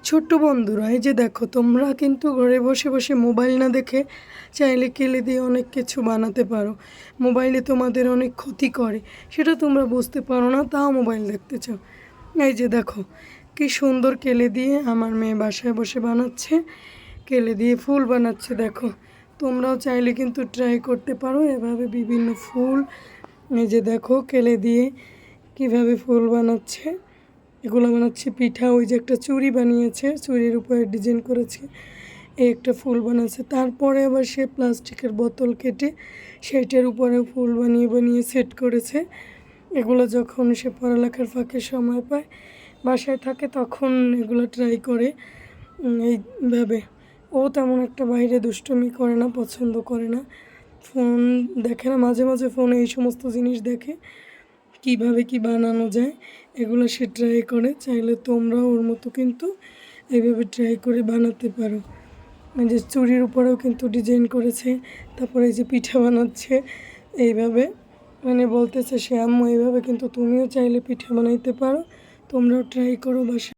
ছোট্ট বন্ধুরা, এই যে দেখো, তোমরা কিন্তু ঘরে বসে বসে মোবাইল না দেখে চাইলে কেলে দিয়ে অনেক কিছু বানাতে পারো। মোবাইলে তোমাদের অনেক ক্ষতি করে, সেটা তোমরা বুঝতে পারো না, তাও মোবাইল দেখতে চাও। এই যে দেখো, কি সুন্দর কেলে দিয়ে আমার মেয়ে বাসায় বসে বানাচ্ছে, কেলে দিয়ে ফুল বানাচ্ছে। দেখো, তোমরাও চাইলে কিন্তু ট্রাই করতে পারো এভাবে বিভিন্ন ফুল। এই যে দেখো, কেলে দিয়ে কিভাবে ফুল বানাচ্ছে। এগুলো বানাচ্ছে পিঠা। ওই যে একটা চুড়ি বানিয়েছে, চুড়ির উপরে ডিজাইন করেছে, এই একটা ফুল বানাচ্ছে। তারপরে আবার সে প্লাস্টিকের বোতল কেটে সেইটার উপরে ফুল বানিয়ে বানিয়ে সেট করেছে। এগুলো যখন সে পড়ালেখার ফাঁকে সময় পায়, বাসায় থাকে, তখন এগুলো ট্রাই করে। এইভাবে ও তেমন একটা বাইরে দুষ্টুমি করে না, পছন্দ করে না, ফোন দেখে না, মাঝে মাঝে ফোনে এই সমস্ত জিনিস দেখে কিভাবে কি বানানো যায়, এগুলো সে ট্রাই করে। চাইলে তোমরাও ওর মতো কিন্তু এইভাবে ট্রাই করে বানাতে পারো। এই যে চুড়ির উপরেও কিন্তু ডিজাইন করেছে, তারপরে এই যে পিঠা বানাচ্ছে এইভাবে, মানে বলতেছে সে আম্মু এইভাবে কিন্তু তুমিও চাইলে পিঠা বানাইতে পারো, তোমরাও ট্রাই করো বাসায়।